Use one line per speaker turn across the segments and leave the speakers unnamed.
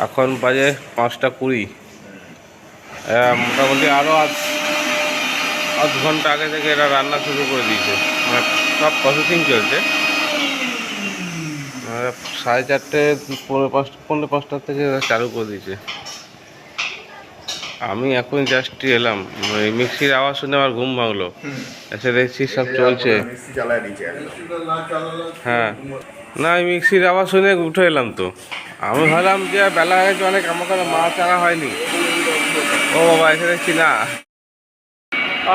এখন বাজে 5টা 20। মোটামুটি আরও আধ ঘন্টা আগে থেকে এরা রান্না শুরু করে দিয়েছে, মানে সব প্রসেসিং চলছে। 4:30 পৌনে 5টার থেকে এরা চালু করে দিয়েছে। আমি এখন জাস্ট এলাম, ওই মিক্সির আওয়াজ শুনে আমার ঘুম ভাঙলো, এসে দেখছি সব চলছে। হ্যাঁ, না আমি মিক্সির আওয়াজ শুনে উঠে এলাম, তো আমি ভাবলাম যে বেলা হয়ে গেছে অনেক, আমার কাছে মাছ আনা হয়নি। ও বাবা, এসে দেখছি না,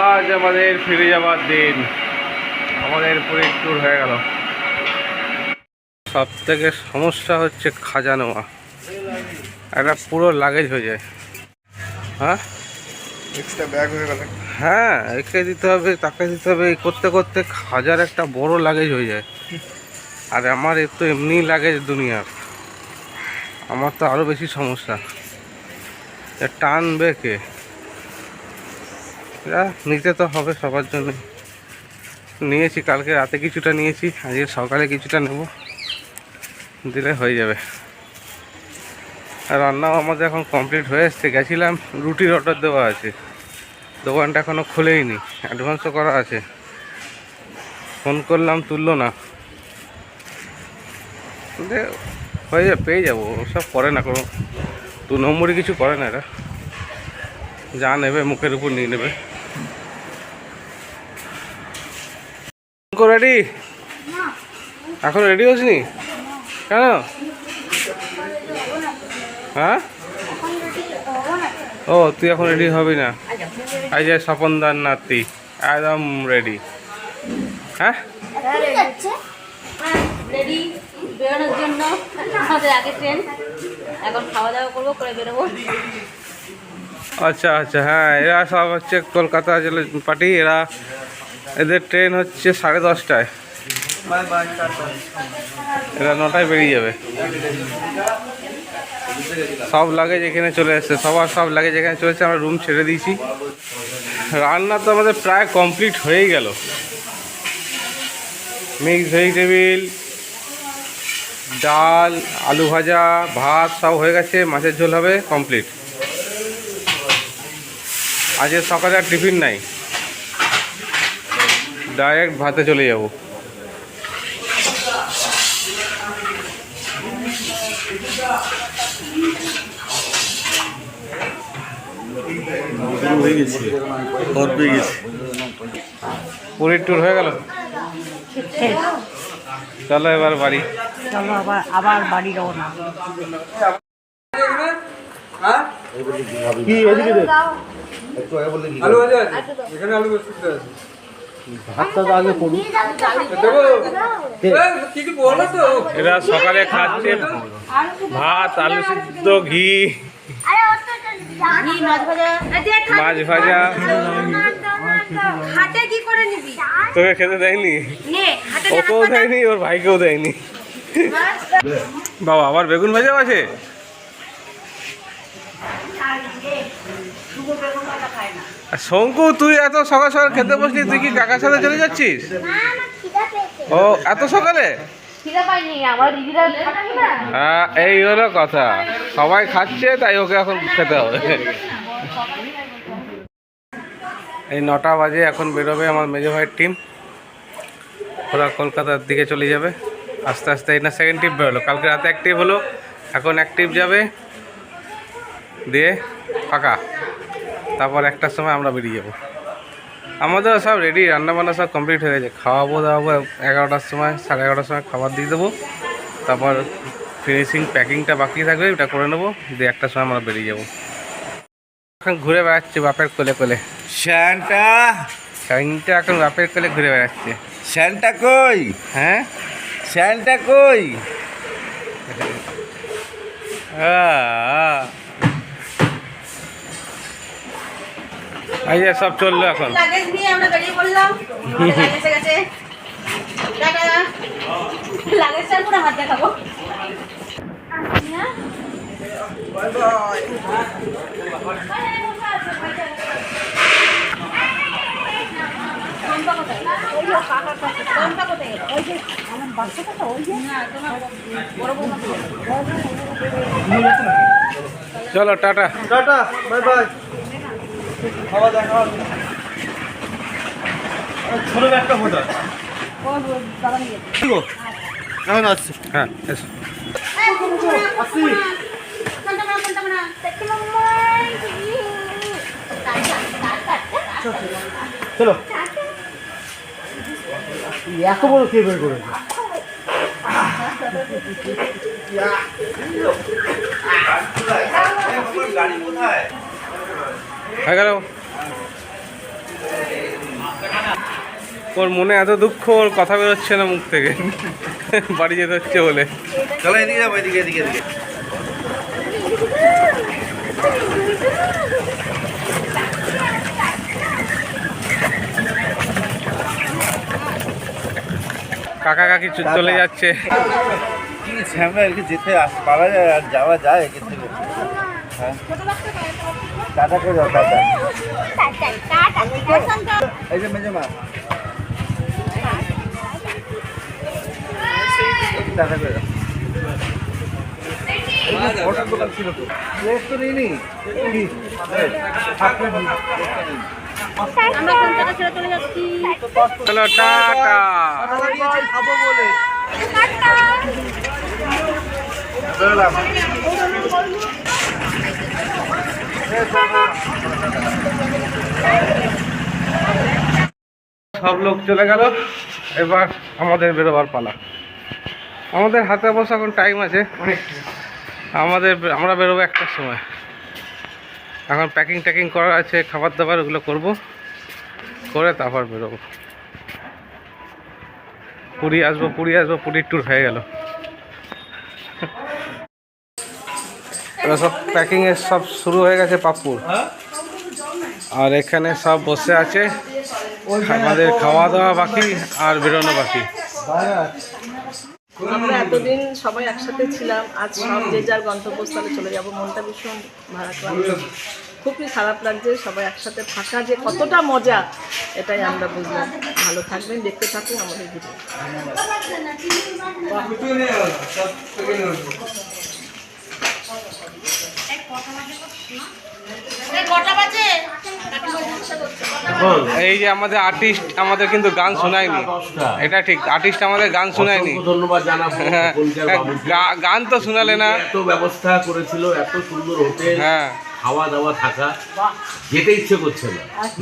আজ আমাদের ফিরে যাওয়ার দিন, আমাদের পুরীর ট্যুর হয়ে গেল। সব থেকে সমস্যা হচ্ছে খাজা নেওয়া, একটা পুরো লাগেজ হয়ে যায়। হ্যাঁ,
এক্সট্রা ব্যাগ হয়ে গেল।
হ্যাঁ, একে দিতে হবে, তাকে দিতে হবে, এই করতে করতে খাজার একটা বড় লাগেজ হয়ে যায়। আর আমার একটু এমনি লাগেজ দুনিয়ার, আমার তো আরও বেশি সমস্যা। টানবে কে? নিতে তো হবে সবার জন্য। নিয়েছি, কালকে রাতে কিছুটা নিয়েছি, আজকে সকালে কিছুটা নেব, দিলে হয়ে যাবে। আর রান্নাও আমাদের এখন কমপ্লিট হয়ে এসছে। গেছিলাম, রুটির অর্ডার দেওয়া আছে, দোকানটা এখনও খুলেই নি, অ্যাডভান্সও করা আছে। ফোন করলাম, তুললো না। হয়ে যাবে, পেয়ে যাবো, সব করে না কোনো 2 নম্বরই কিছু করে না এরা, যা নেবে মুখের উপর নিয়ে নেবে। রেডি? এখন রেডি হসনি কেন? হ্যাঁ, ও তুই এখন রেডি হবি না? এই যে স্বপনদার নাতি একদম রেডি। হ্যাঁ,
রেডি বেরোনোর জন্য। আমাদের আগে ট্রেন, এখন খাওয়া দাওয়া করবো, করে বেরোবো।
আচ্ছা আচ্ছা, হ্যাঁ, এরা সব হচ্ছে কলকাতা চলে পার্টি। এদের ট্রেন হচ্ছে 10:30টায়, এরা 9টায় বেরিয়ে যাবে। সব লাগেজ এখানে চলে এসছে, সব লাগেজ এখানে চলে এসছে, আমরা রুম ছেড়ে দিয়েছি। রান্না তো আমাদের প্রায় কমপ্লিট হয়েই গেল। মিক্স ভেজিটেবিল, ডাল, আলু ভাজা, ভাত সব হয়ে গেছে, মাছের ঝোল হবে, কমপ্লিট। আজকে সকালে আর টিফিন নাই, ডাইরেক্ট ভাতে চলে যাব। পুরীর ট্যুর হয়ে গেল, চলো এবার বাড়ি।
চলো আবার বাড়ি যাবো না।
এরা সকালে খাচ্ছে ভাত, আলু সিদ্ধ, ঘি, মাছ ভাজা। তোকে খেতে দেয়নি? ওকেও দেয়নি, ওর ভাইকেও দেয়নি। বাবা, আবার বেগুন ভাজাও আছে? শঙ্কু, তুই এত সকাল সকাল খেতে বসলি, তুই কি কাকার সাথে চলে যাচ্ছিস? ও, এত সকালে? হ্যাঁ, এই হলো কথা, সবাই খাচ্ছে তাই ওকে এখন খেতে হবে। এই 9টা বাজে, এখন বেরোবে আমার মেজো ভাইয়ের টিম, ওরা কলকাতার দিকে চলে যাবে আস্তে আস্তে। এই না সেকেন্ড ট্রিপ বেরোলো, কালকে রাতে এক ট্রিপ হলো, এখন এক ট্রিপ যাবে, দিয়ে ফাঁকা। তারপর 1টার সময় আমরা বেরিয়ে যাব। আমাদের সব রেডি, রান্নাবান্না সব কমপ্লিট হয়ে গেছে। খাওয়াবো দাওয়াবো 11টার সময়, 11:30 সময় খাবার দিয়ে দেবো। তারপর ফিনিশিং প্যাকিংটা বাকি থাকবে, ওটা করে নেবো, দিয়ে 1টার সময় আমরা বেরিয়ে যাবো। এখন ঘুরে বেড়াচ্ছি বাপের কোলে কোলে।
শ্যানটা
এখন বাপের কোলে ঘুরে বেড়াচ্ছে।
শ্যানটা কই?
হ্যাঁ,
শ্যানটা কই?
এই যে সব চললো এখন।
লাগেজ নিয়ে আমরা বেরিয়ে পড়লাম। এসে গেছে, লাগেজটা পুরো হাত দেখাবো। বাচ্চাটা ওই যে বড় বড়
চলো টাটা।
Tata, bye bye. খাওয়া দাওয়া ছোট একটা ফটো এখন আসছি।
হ্যাঁ এসো।
আসছি। চলো। এত বড় কে বের করেছে? গাড়ি কোথায়?
হয়ে গেল। ওর মনে এত দুঃখ, ওর কথা বেরোচ্ছে না মুখ থেকে, বাড়ি যেতে হচ্ছে বলে।
চলো এদিকে যাবো, এদিকে এদিকে এদিকে।
কাকা কাকি চলে যাচ্ছে।
কি ঝামেলা, এদিকে যেতে পারা যায় আর যাওয়া যায় এখান থেকে? হ্যাঁ টাটা করে যাও, টাটা। এই যে মেজমা টাটা করে যাও। ফটোর দোকান ছিল তো, প্লেট তো নিইনি।
আমরা কলকাতা ছেড়ে চলে যাচ্ছি।
চলো টাটা।
খাবো বলে বেরোলাম।
সব লোক চলে গেল, এবার আমাদের বেরোবার পালা। আমাদের হাতে অবশ্য এখন টাইম আছে, আমরা বেরোবো 1টার সময়। এখন প্যাকিং ট্যাকিং করা আছে, খাবার দাবার ওগুলো করবো, করে তারপর বেরোবো। পুরী আসবো, পুরীর ট্যুর হয়ে গেল। এবার সব প্যাকিংয়ের সব শুরু হয়ে গেছে পাপ্পুর, আর এখানে সব বসে আছে। আমাদের খাওয়া দাওয়া বাকি আর বেরোনো বাকি।
আমরা এতদিন সবাই একসাথে ছিলাম, আজ সব যে যার গন্তব্যস্থলে চলে যাব। মনটা ভীষণ ভারাক্রান্ত, খুবই খারাপ লাগছে। সবাই একসাথে থাকা যে কতটা মজা, এটাই আমরা বুঝলাম। ভালো থাকবেন, দেখতে থাকুন আমাদের ভিডিও।
এই যে আমাদের আর্টিস্ট আমাদের কিন্তু গান শোনায়নি, এটা ঠিক। আর্টিস্ট আমাদের গান শোনায়নি।
ধন্যবাদ জানাবো সকলকে।
গান তো শোনালে না।
এত ব্যবস্থা করেছিল, এত সুন্দর হোটেল,
হ্যাঁ
খাওয়া দাওয়া থাকা, যেতে ইচ্ছে করছে না,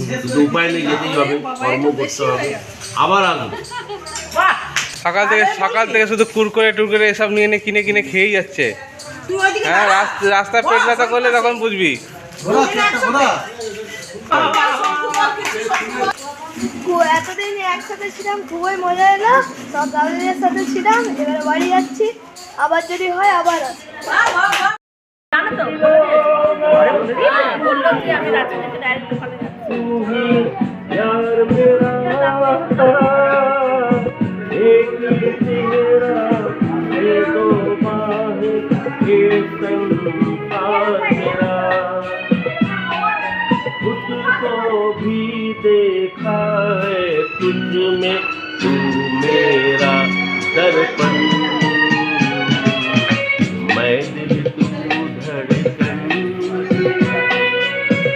কিন্তু উপায় নেই, যেতেই হবে, কর্ম করতে হবে। আবার আসবো।
সকাল থেকে শুধু কুরকুরে টুরকুরে এসব নিয়ে কিনে কিনে খেয়েই যাচ্ছে। হ্যাঁ রাস্তায় পেট ব্যথা করলে তখন বুঝবি।
এতদিন একসাথে ছিলাম, খুবই মজা এলো। সব দাদুদের সাথে ছিলাম, এবারে বাড়ি যাচ্ছি। আবার যদি হয় আবার
देखा है तुझ में तू मेरा दर्पण, मैं दिल तू धड़कन,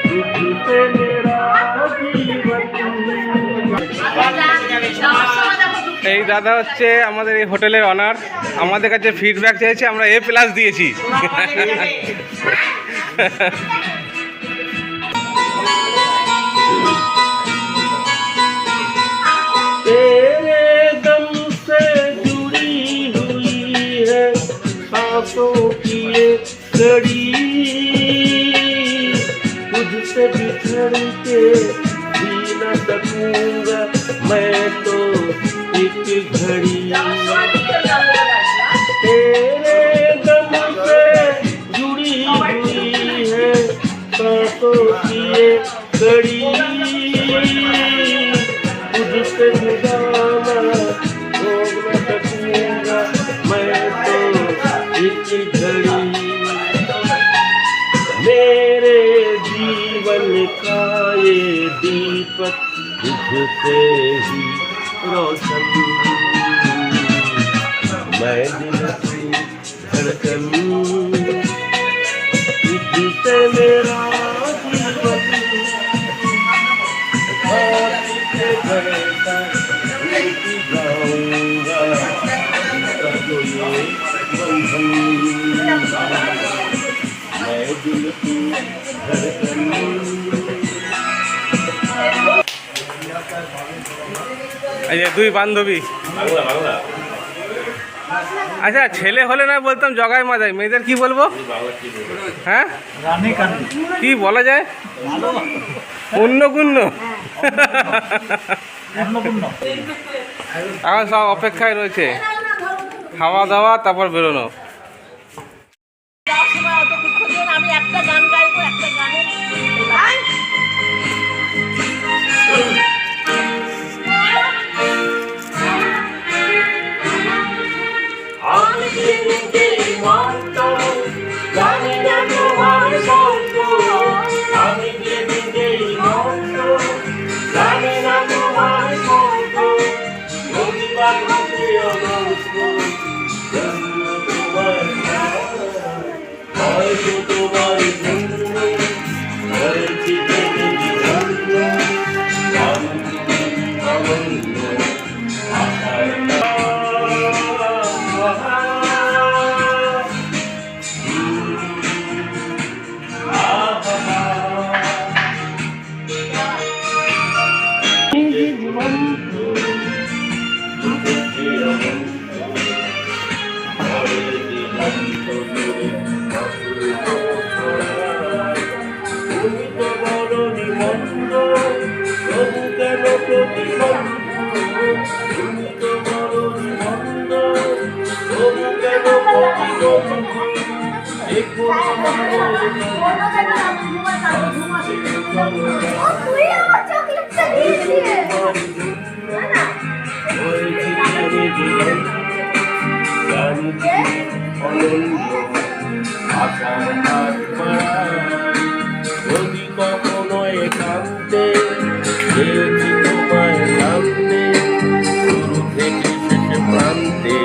तुझसे मेरा जीवन।
এই দাদা হচ্ছে আমাদের এই হোটেলের অনার। আমাদের কাছে ফিডব্যাক চাইছে, আমরা A+ দিয়েছি।
तेरे दम से जुड़ी हुई है सांसों की ये कड़ी, तुझसे बिछड़ के जी न सकूंगा मैं तो एक घड़ी। तेरे दम से जुड़ी हुई है सांसों की ये कड़ी, तुझसे जुदा हो न सकूंगा मैं तो एक घड़ी। मेरे जीवन का ये दीपक तुझसे ही रोशन, मैं दिल की धड़कन, तुझसे
এই যে দুই বান্ধবী।
বাংলা বাংলা
আচ্ছা ছেলে হলে না বলতাম জগাই মাজাই, মেয়েদের কি বলবো?
বাংলা কি বলবো?
হ্যাঁ কি বলা যায়? অন্নপূর্ণ। এখন সব অপেক্ষায় রয়েছে, খাওয়া দাওয়া তারপর বেরোনো।
যাওয়ার সময় অত দুঃখ দিও না, আমি একটা গান গাইবো, একটা গানের
তুই আমার চকলেটটা দিয়ে দিয়ে
যদি কখনো একান্তে দেখি তোমায় সামনে, শুরু থেকে শেষে প্রান্তে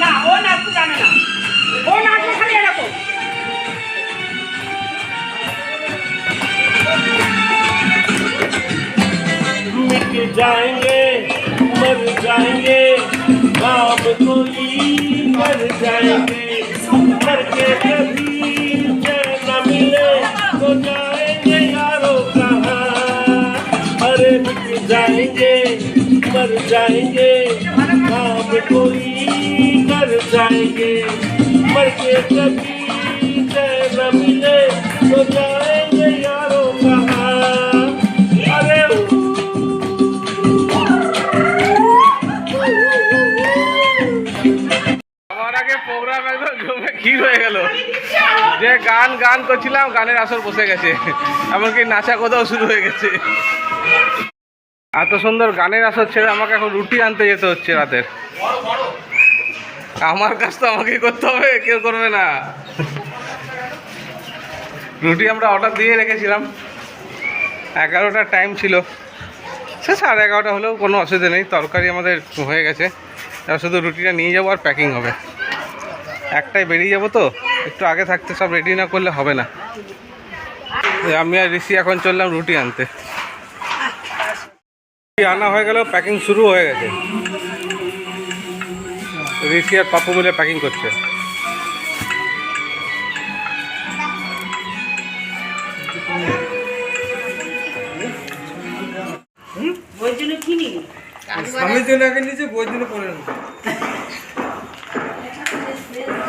না, ও নাচতে জানে না, ও নাচে খালি এরকম।
मिट जाएंगे मर जाएंगे काम कोई मर जाएंगे, मर के कभी चैन न मिले तो जाएंगे यारों कहाँ। अरे मिट जाएंगे मर जाएंगे काम कोई कर जाएंगे, मर के कभी चैन न मिले तो जाएंगे यारों कहाँ। अरे
আমার আগে প্রোগ্রাম একদম জমে ক্ষীর হয়ে গেল, যে গান গান করছিলাম গানের আসর বসে গেছে, এমনকি নাচা কোথাও শুরু হয়ে গেছে। এত সুন্দর গানের আসর ছেড়ে আমাকে এখন রুটি আনতে যেতে হচ্ছে রাতের। আমার কাজ তো আমাকেই করতে হবে, কেউ করবে না। রুটি আমরা অর্ডার দিয়ে রেখেছিলাম, 11টার টাইম ছিল, সে 11:30 হলেও কোনো অসুবিধা নেই, তরকারি আমাদের হয়ে গেছে। এবার শুধু রুটিটা নিয়ে যাবো আর প্যাকিং হবে। একটাই বেরিয়ে যাবো, তো একটু আগে থাকতে সব রেডি না করলে হবে না। আমি আর ঋষি এখন চললাম রুটি আনতে। রুটি আনা হয়ে গেল, প্যাকিং শুরু হয়ে গেছে। ঋষি আর পাপ্পু মিলে প্যাকিং করছে।
ওই জন্য কিনি
স্বামীর জন্য আগে নিচে, বইয়ের জন্য পরে নেবো।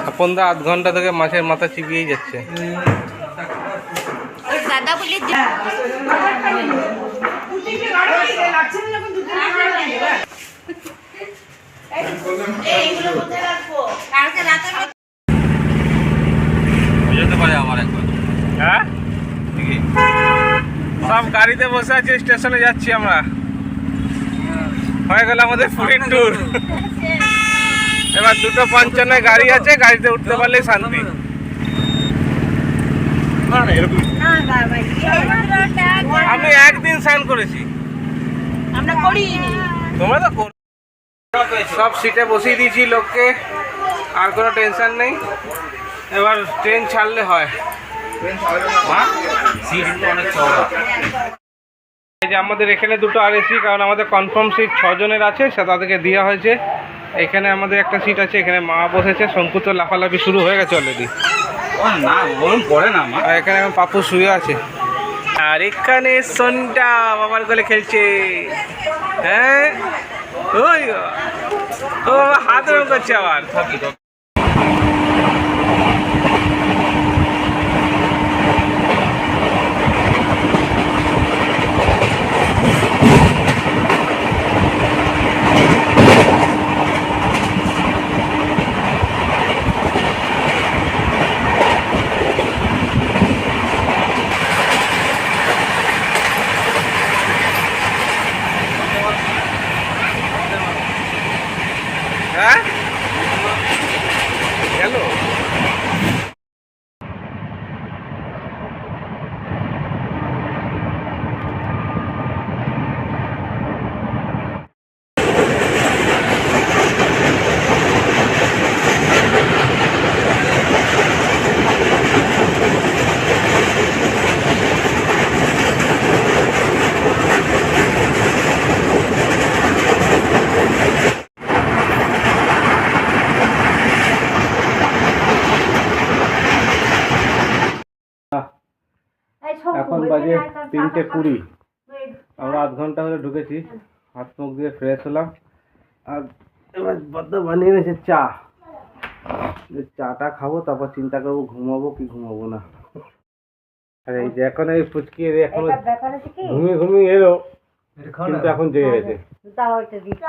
আপনদা 8 ঘন্টা থেকে মাছের মাথা চিবিয়েই যাচ্ছে।
দাদা বলি
বুঝতে পারে আমার একবার।
হ্যাঁ সব গাড়িতে বসে আছি, স্টেশনে যাচ্ছি আমরা। হয়ে গেল আমাদের পুরীর ট্যুর। এবার 2:55 গাড়ি আছে, গাড়িতে উঠতে পারলেই শান্তি। আমি একদিন স্নান করেছি,
আমরা করিনি।
তোমরা তো সব সিটে বসিয়ে দিয়েছি লোককে, আর কোনো টেনশন নেই। এবার ট্রেন ছাড়লে হয়। এই যে আমাদের এখানে দুটো আর এসি, কারণ আমাদের কনফার্ম সিট 6 জনের আছে, সে তাদেরকে দেওয়া হয়েছে। এখানে আমাদের একটা সিট আছে, এখানে মা বসেছে, শঙ্কু তো লাফালাফি শুরু হয়ে গেছে অলরেডি। আর এখানে এখন পাপ্পু শুয়ে আছে, আর এখানে সন্টা বাবার কোলে খেলছে। হ্যাঁ ওই ও বাবা হাত রং করছে আবার। হ্যাঁ গেল। এখন বাজে 3:20। আমরা আধ ঘন্টা হলে ঢুকেছি, হাত মুখ দিয়ে ফ্রেশ হলাম। আর এবার বদ্ধ বানিয়ে নিয়েছে চা, চাটা খাবো, তারপর চিন্তা করবো ঘুমাবো কি ঘুমাবো না। আর এই যে এখন এই ফুচকি এখন ঘুমিয়ে ঘুমিয়ে এলো, কিন্তু এখন জেগে গেছে।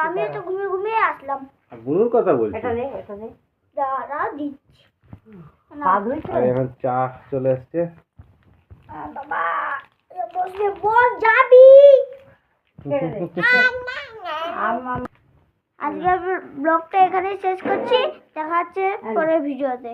আমি তো ঘুমিয়ে ঘুমিয়ে আসলাম।
আর বুনুর কথা বলছি।
দাঁড়া দিচ্ছি।
আর এখন চা চলে এসছে।
বাবা বসবে, বল যাবি। আজকের ব্লগটা এখানেই শেষ করছি, দেখা হচ্ছে পরের ভিডিওতে।